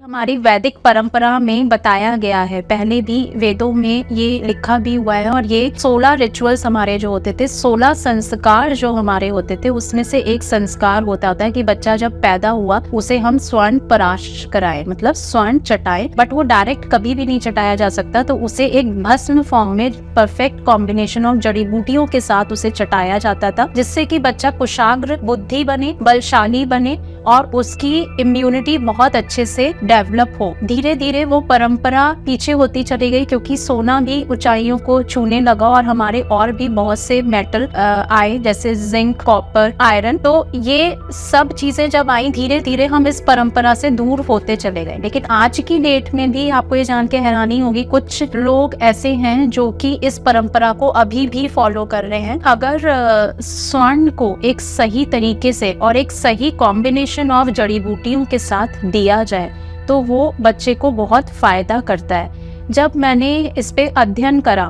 हमारी वैदिक परंपरा में बताया गया है, पहले भी वेदों में ये लिखा भी हुआ है। और ये 16 रिचुअल्स हमारे जो होते थे, 16 संस्कार जो हमारे होते थे, उसमें से एक संस्कार होता है कि बच्चा जब पैदा हुआ उसे हम स्वर्ण पराश कराएं, मतलब स्वर्ण चटाएं। बट वो डायरेक्ट कभी भी नहीं चटाया जा सकता, तो उसे एक भस्म फॉर्म में परफेक्ट कॉम्बिनेशन ऑफ जड़ी बूटियों के साथ उसे चटाया जाता था, जिससे कि बच्चा कुशाग्र बुद्धि बने, बलशाली बने और उसकी इम्यूनिटी बहुत अच्छे से डेवलप हो। धीरे धीरे वो परंपरा पीछे होती चली गई, क्योंकि सोना भी ऊंचाइयों को छूने लगा और हमारे और भी बहुत से मेटल आए, जैसे जिंक, कॉपर, आयरन। तो ये सब चीजें जब आई, धीरे धीरे हम इस परंपरा से दूर होते चले गए। लेकिन आज की डेट में भी आपको ये जान के हैरानी होगी, कुछ लोग ऐसे हैं जो कि इस परंपरा को अभी भी फॉलो कर रहे हैं। अगर स्वर्ण को एक सही तरीके से और एक सही कॉम्बिनेशन ऑफ जड़ी बूटियों के साथ दिया जाए तो वो बच्चे को बहुत फायदा करता है। जब मैंने इस पे अध्ययन करा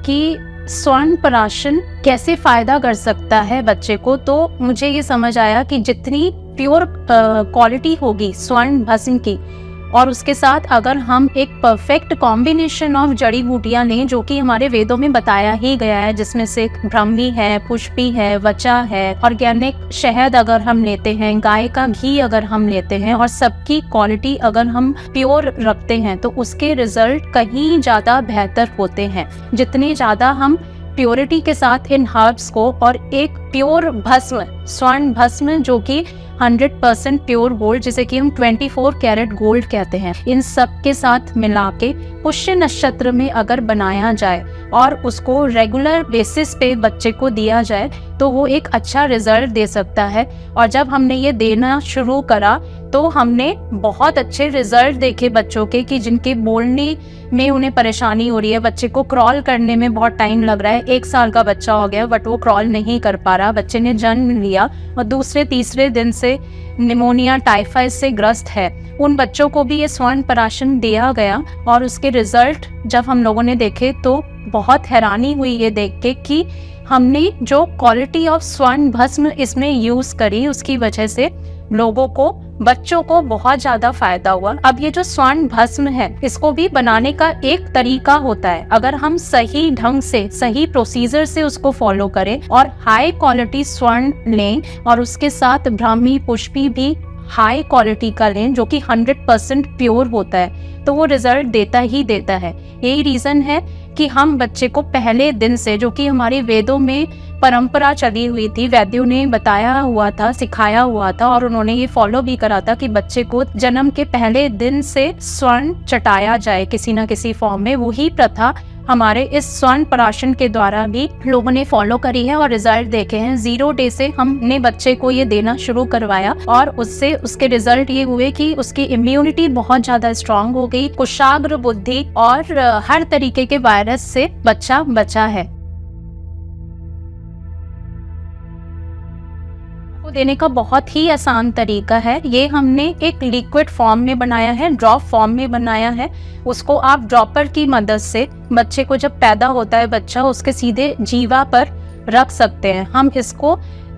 कि स्वर्ण पराशन कैसे फायदा कर सकता है बच्चे को, तो मुझे ये समझ आया कि जितनी प्योर क्वालिटी होगी स्वर्ण भस्म की, और उसके साथ अगर हम एक परफेक्ट कॉम्बिनेशन ऑफ जड़ी बूटियां लें, जो कि हमारे वेदों में बताया ही गया है, जिसमें से ब्रह्मी है, पुष्पी है, वचा है, ऑर्गेनिक शहद अगर हम लेते हैं, गाय का घी अगर हम लेते हैं, और सबकी क्वालिटी अगर हम प्योर रखते हैं, तो उसके रिजल्ट कहीं ज्यादा बेहतर होते हैं। जितने ज्यादा हम प्योरिटी के साथ इन हर्ब्स को और एक प्योर भस्म, स्वर्ण भस्म जो कि 100% प्योर गोल्ड, जिसे कि हम 24 कैरेट गोल्ड कहते हैं, इन सब के साथ मिला के पुष्य नक्षत्र में अगर बनाया जाए और उसको रेगुलर बेसिस पे बच्चे को दिया जाए तो वो एक अच्छा रिजल्ट दे सकता है। और जब हमने ये देना शुरू करा तो हमने बहुत अच्छे रिजल्ट देखे बच्चों के, कि जिनके बोलने में उन्हें परेशानी हो रही है, बच्चे को क्रॉल करने में बहुत टाइम लग रहा है, 1 साल का बच्चा हो गया बट वो क्रॉल नहीं कर पा रहा, बच्चे ने जन्म लिया और दूसरे तीसरे दिन से निमोनिया, टाइफाइड से ग्रस्त है, उन बच्चों को भी ये स्वर्ण पराशन दिया गया। और उसके रिजल्ट जब हम लोगों ने देखे तो बहुत हैरानी हुई ये देख के कि हमने जो क्वालिटी ऑफ स्वर्ण भस्म इसमें यूज करी, उसकी वजह से लोगों को, बच्चों को बहुत ज्यादा फायदा हुआ। अब ये जो स्वर्ण भस्म है, इसको भी बनाने का एक तरीका होता है। अगर हम सही ढंग से, सही प्रोसीजर से उसको फॉलो करें और हाई क्वालिटी स्वर्ण लें और उसके साथ ब्राह्मी, पुष्पी भी हाई क्वालिटी का लें जो कि 100% प्योर होता है, तो वो रिजल्ट देता ही देता है। यही रीजन है कि हम बच्चे को पहले दिन से, जो कि हमारे वेदों में परंपरा चली हुई थी, वैद्यों ने बताया हुआ था, सिखाया हुआ था और उन्होंने ये फॉलो भी करा था कि बच्चे को जन्म के पहले दिन से स्वर्ण चटाया जाए किसी ना किसी फॉर्म में। वही प्रथा हमारे इस स्वर्ण पराशन के द्वारा भी लोगों ने फॉलो करी है और रिजल्ट देखे हैं। 0 डे से हमने बच्चे को ये देना शुरू करवाया और उससे उसके रिजल्ट ये हुए कि उसकी इम्यूनिटी बहुत ज्यादा स्ट्रांग हो गई, कुशाग्र बुद्धि और हर तरीके के वायरस से बच्चा बचा है। देने का बहुत ही आसान तरीका है। ये हमने एक लिक्विड फॉर्म में बनाया है, ड्रॉप फॉर्म में बनाया है। उसको आप ड्रॉपर की मदद से बच्चे को, जब पैदा होता है बच्चा, उसके सीधे जीवा पर रख सकते हैं। हम इसको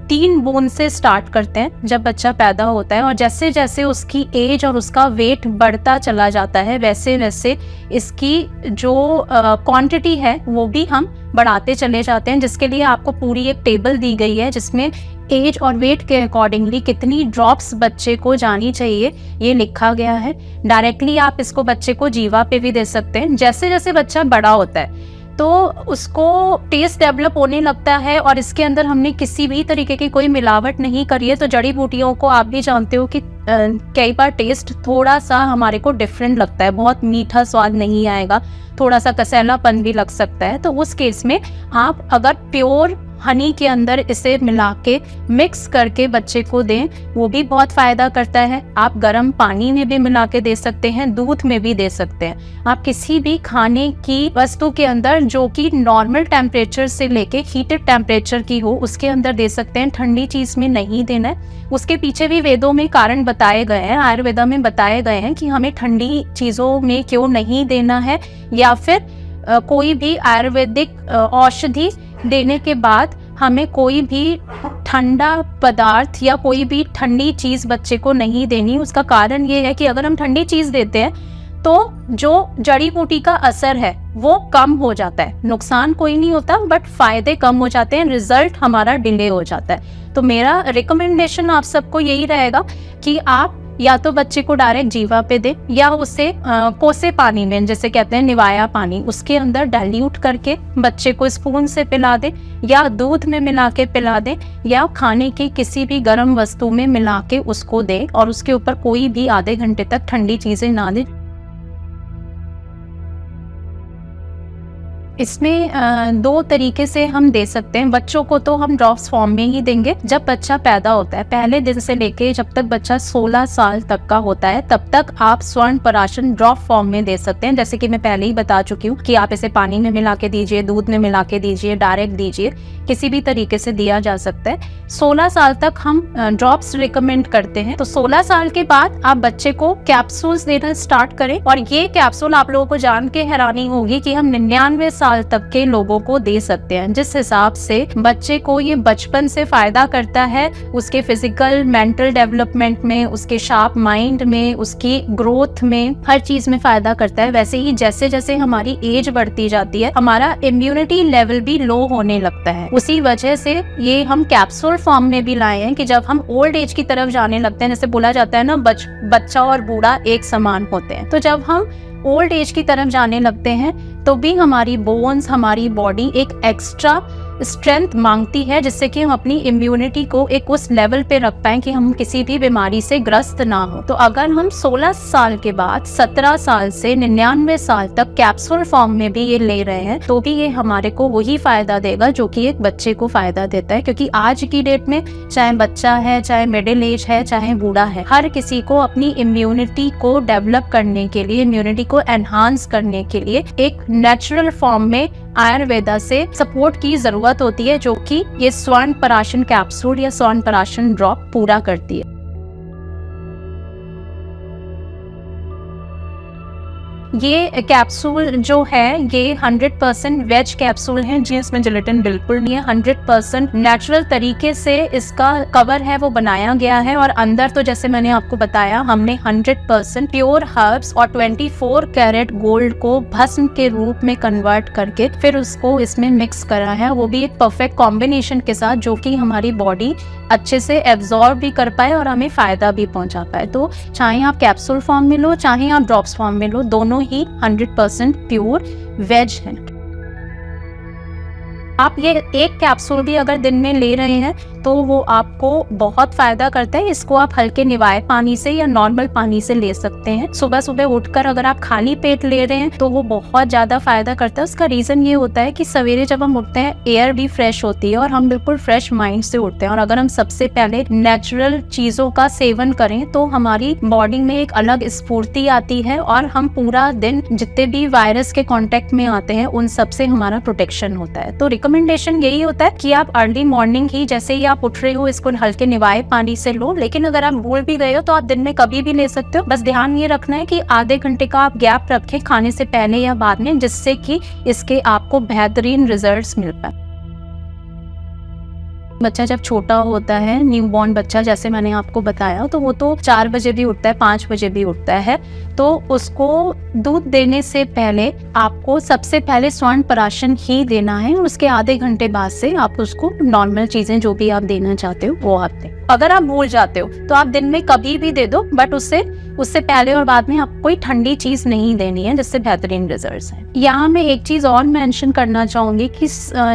3 बूंद से स्टार्ट करते हैं जब बच्चा पैदा होता है, और जैसे जैसे उसकी एज और उसका वेट बढ़ता चला जाता है, वैसे वैसे इसकी जो क्वांटिटी है वो भी हम बढ़ाते चले जाते हैं, जिसके लिए आपको पूरी एक टेबल दी गई है जिसमें एज और वेट के अकॉर्डिंगली कितनी ड्रॉप्स बच्चे को जानी चाहिए ये लिखा गया है। डायरेक्टली आप इसको बच्चे को जीवा पे भी दे सकते हैं। जैसे जैसे बच्चा बड़ा होता है तो उसको टेस्ट डेवलप होने लगता है और इसके अंदर हमने किसी भी तरीके की कोई मिलावट नहीं करी है। तो जड़ी बूटियों को आप भी जानते हो कि कई बार टेस्ट थोड़ा सा हमारे को डिफरेंट लगता है, बहुत मीठा स्वाद नहीं आएगा, थोड़ा सा कसैलापन भी लग सकता है। तो उस केस में आप अगर प्योर हनी के अंदर इसे मिला के मिक्स करके बच्चे को दें, वो भी बहुत फायदा करता है। आप गर्म पानी में भी मिला के दे सकते हैं, दूध में भी दे सकते हैं। आप किसी भी खाने की वस्तु के अंदर जो कि नॉर्मल टेम्परेचर से लेके हीटेड टेम्परेचर की हो, उसके अंदर दे सकते हैं। ठंडी चीज में नहीं देना है। उसके पीछे भी वेदों में कारण बताए गए हैं, आयुर्वेदा में बताए गए हैं कि हमें ठंडी चीजों में क्यों नहीं देना है, या फिर कोई भी आयुर्वेदिक औषधि देने के बाद हमें कोई भी ठंडा पदार्थ या कोई भी ठंडी चीज़ बच्चे को नहीं देनी। उसका कारण ये है कि अगर हम ठंडी चीज़ देते हैं तो जो जड़ी बूटी का असर है वो कम हो जाता है। नुकसान कोई नहीं होता बट फायदे कम हो जाते हैं, रिजल्ट हमारा डिले हो जाता है। तो मेरा रिकमेंडेशन आप सबको यही रहेगा कि आप या तो बच्चे को डायरेक्ट जीवा पे दें या उसे कोसे पानी में, जैसे कहते हैं निवाया पानी, उसके अंदर डाइल्यूट करके बच्चे को स्पून से पिला दें या दूध में मिला के पिला दें या खाने की किसी भी गर्म वस्तु में मिला के उसको दें और उसके ऊपर कोई भी आधे घंटे तक ठंडी चीज़ें ना दें। इसमें दो तरीके से हम दे सकते हैं। बच्चों को तो हम ड्रॉप्स फॉर्म में ही देंगे जब बच्चा पैदा होता है। पहले दिन से लेके जब तक बच्चा 16 साल तक का होता है तब तक आप स्वर्ण पराशर ड्रॉप फॉर्म में दे सकते हैं। जैसे कि मैं पहले ही बता चुकी हूँ कि आप इसे पानी में मिला के दीजिए, दूध में मिला के दीजिए, डायरेक्ट दीजिए, किसी भी तरीके से दिया जा सकता है। 16 साल तक हम ड्रॉप्स रिकमेंड करते हैं। तो 16 साल के बाद आप बच्चे को कैप्सूल्स देना स्टार्ट करें और ये कैप्सूल आप लोगों को जान के हैरानी होगी कि हम 99 साल तक के लोगों को दे सकते हैं। जिस हिसाब से बच्चे को ये बचपन से फायदा करता है, उसके फिजिकल मेंटल डेवलपमेंट में, उसके शार्प माइंड में, उसकी ग्रोथ में, हर चीज में फायदा करता है। वैसे ही जैसे जैसे हमारी एज बढ़ती जाती है हमारा इम्यूनिटी लेवल भी लो होने लगता है। उसी वजह से ये हम कैप्सूल फॉर्म में भी लाए हैं कि जब हम ओल्ड एज की तरफ जाने लगते हैं, जैसे बोला जाता है ना बच्चा और बूढ़ा एक समान होते हैं, तो जब हम ओल्ड एज की तरफ जाने लगते हैं तो भी हमारी बोन्स, हमारी बॉडी एक एक्स्ट्रा स्ट्रेंथ मांगती है जिससे कि हम अपनी इम्यूनिटी को एक उस लेवल पे रख पाएं कि हम किसी भी बीमारी से ग्रस्त ना हो। तो अगर हम 16 साल के बाद 17 साल से 99 साल तक कैप्सूल फॉर्म में भी ये ले रहे हैं तो भी ये हमारे को वही फायदा देगा जो कि एक बच्चे को फायदा देता है। क्योंकि आज की डेट में चाहे बच्चा है, चाहे मिडिल एज है, चाहे बूढ़ा है, हर किसी को अपनी इम्यूनिटी को डेवलप करने के लिए, इम्यूनिटी को एनहांस करने के लिए एक नेचुरल फॉर्म में आयुर्वेदा से सपोर्ट की जरूरत होती है, जो कि ये स्वर्ण पराशर कैप्सूल या स्वर्ण पराशर ड्रॉप पूरा करती है। ये कैप्सूल जो है ये 100% वेज कैप्सूल है जी, इसमें जिलेटिन बिल्कुल नहीं है। 100% नेचुरल तरीके से इसका कवर है वो बनाया गया है और अंदर तो जैसे मैंने आपको बताया हमने 100% प्योर हर्ब्स और 24 कैरेट गोल्ड को भस्म के रूप में कन्वर्ट करके फिर उसको इसमें मिक्स करा है, वो भी एक परफेक्ट कॉम्बिनेशन के साथ जो कि हमारी बॉडी अच्छे से एब्जॉर्ब भी कर पाए और हमें फायदा भी पहुंचा पाए। तो चाहे आप कैप्सूल फॉर्म में लो, चाहे आप ड्रॉप्स फॉर्म में लो, दोनों ही 100% प्योर वेज है। आप ये एक कैप्सूल भी अगर दिन में ले रहे हैं तो वो आपको बहुत फायदा करता है। इसको आप हल्के निवाए पानी से या नॉर्मल पानी से ले सकते हैं। सुबह सुबह उठकर अगर आप खाली पेट ले रहे हैं तो वो बहुत ज्यादा फायदा करता है। उसका रीजन ये होता है कि सवेरे जब हम उठते हैं एयर भी फ्रेश होती है और हम बिल्कुल फ्रेश माइंड से उठते हैं। और अगर हम सबसे पहले नेचुरल चीजों का सेवन करें तो हमारी बॉडी में एक अलग स्फूर्ति आती है और हम पूरा दिन जितने भी वायरस के कांटेक्ट में आते हैं उन सब से हमारा प्रोटेक्शन होता है। तो रिकमेंडेशन यही होता है कि आप अर्ली मॉर्निंग ही जैसे ही आप उठ रहे हो इसको हल्के निवाए पानी से लो। लेकिन अगर आप भूल भी गए हो तो आप दिन में कभी भी ले सकते हो। बस ध्यान ये रखना है कि आधे घंटे का आप गैप रखें खाने से पहले या बाद में, जिससे कि इसके आपको बेहतरीन रिजल्ट्स मिल पाए। बच्चा जब छोटा होता है, न्यूबॉर्न बच्चा जैसे मैंने आपको बताया, तो वो तो 4 बजे भी उठता है, 5 बजे भी उठता है। तो उसको दूध देने से पहले आपको सबसे पहले स्वर्ण पराशर ही देना है और उसके आधे घंटे बाद से आप उसको नॉर्मल चीजें जो भी आप देना चाहते हो वो आप दें। अगर आप भूल जाते हो तो आप दिन में कभी भी दे दो, बट उससे पहले और बाद में आपको कोई ठंडी चीज नहीं देनी है, जिससे बेहतरीन रिजल्ट्स हैं। यहाँ मैं एक चीज और मेंशन करना चाहूंगी कि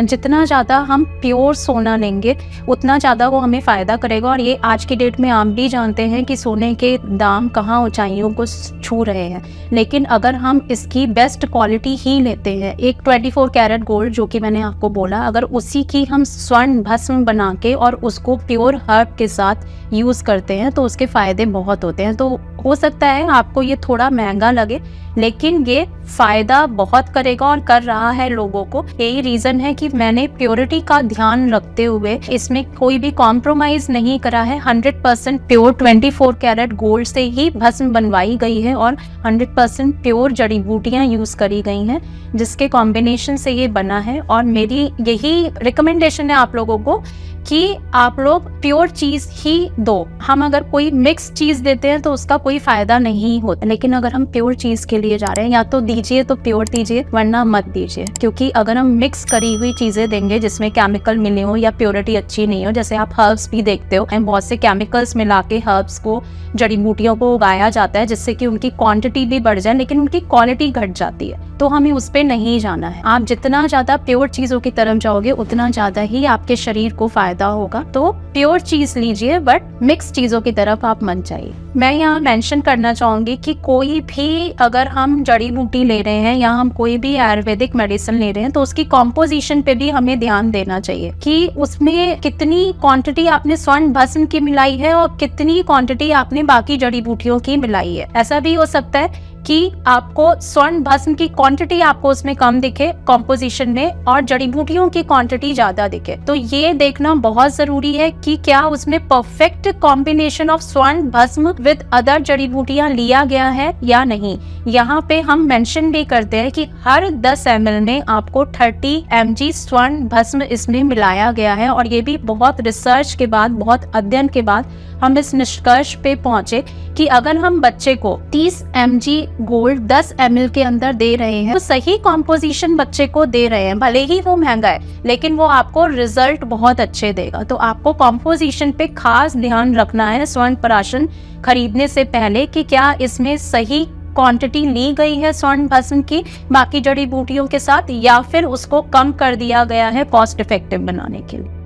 जितना ज्यादा हम प्योर सोना लेंगे उतना ज्यादा वो हमें फायदा करेगा। और ये आज की डेट में आप भी जानते हैं कि सोने के दाम कहाँ ऊंचाइयों को छू रहे हैं। लेकिन अगर हम इसकी बेस्ट क्वालिटी ही लेते हैं, एक 24 कैरेट गोल्ड जो कि मैंने आपको बोला, अगर उसी की हम स्वर्ण भस्म बना के और उसको प्योर हर्ब के साथ यूज करते हैं तो उसके फायदे बहुत होते हैं। तो हो सकता है आपको ये थोड़ा महंगा लगे, लेकिन ये फायदा बहुत करेगा और कर रहा है लोगों को। यही रीजन है कि मैंने प्योरिटी का ध्यान रखते हुए इसमें कोई भी कॉम्प्रोमाइज नहीं करा है। 100% प्योर 24 कैरेट गोल्ड से ही भस्म बनवाई गई है और 100% प्योर जड़ी बूटियां यूज करी गई हैं, जिसके कॉम्बिनेशन से ये बना है। और मेरी यही रिकमेंडेशन है आप लोगों को कि आप लोग प्योर चीज ही दो। हम अगर कोई मिक्स चीज देते हैं तो उसका कोई फायदा नहीं होता, लेकिन अगर हम प्योर चीज के लिए जा रहे हैं, या तो दीजिए तो प्योर दीजिए, वरना मत दीजिए। क्योंकि अगर हम मिक्स करी हुई चीजें देंगे जिसमें केमिकल मिले हो या प्योरिटी अच्छी नहीं हो, जैसे आप हर्ब्स भी देखते हो, बहुत से केमिकल्स मिला के हर्ब्स को, जड़ी बूटियों को उगाया जाता है जिससे कि उनकी क्वांटिटी भी बढ़ जाए लेकिन उनकी क्वालिटी घट जाती है। तो हमें उस पे नहीं जाना है। आप जितना ज्यादा प्योर चीजों की तरफ जाओगे उतना ज्यादा ही आपके शरीर को फायदा होगा। तो प्योर चीज लीजिए, बट मिक्स चीजों की तरफ आप मत जाइए। मैं यहाँ मेंशन करना चाहूंगी कि कोई भी अगर हम जड़ी बूटी ले रहे हैं या हम कोई भी आयुर्वेदिक मेडिसिन ले रहे हैं तो उसकी कॉम्पोजिशन पे भी हमें ध्यान देना चाहिए कि उसमें कितनी क्वांटिटी आपने स्वर्ण भस्म की मिलाई है और कितनी क्वांटिटी आपने बाकी जड़ी बूटियों की मिलाई है। ऐसा भी हो सकता है कि आपको स्वर्ण भस्म की क्वांटिटी आपको उसमें कम दिखे कॉम्पोजिशन में और जड़ी बूटियों की क्वांटिटी ज्यादा दिखे। तो ये देखना बहुत जरूरी है कि क्या उसमें परफेक्ट कॉम्बिनेशन ऑफ स्वर्ण भस्म विद अदर जड़ी बूटियां लिया गया है या नहीं। यहाँ पे हम मेंशन भी करते हैं कि हर 10 ml में आपको 30 mg स्वर्ण भस्म इसमें मिलाया गया है। और ये भी बहुत रिसर्च के बाद, बहुत अध्ययन के बाद हम इस निष्कर्ष पे पहुंचे कि अगर हम बच्चे को 30 mg गोल्ड 10 ml के अंदर दे रहे हैं तो सही कॉम्पोजिशन बच्चे को दे रहे हैं, भले ही वो महंगा है लेकिन वो आपको रिजल्ट बहुत अच्छे देगा। तो आपको कॉम्पोजिशन पे खास ध्यान रखना है स्वर्ण प्राशन खरीदने से पहले कि क्या इसमें सही क्वांटिटी ली गई है स्वर्ण भस्म की बाकी जड़ी बूटियों के साथ, या फिर उसको कम कर दिया गया है कॉस्ट इफेक्टिव बनाने के लिए।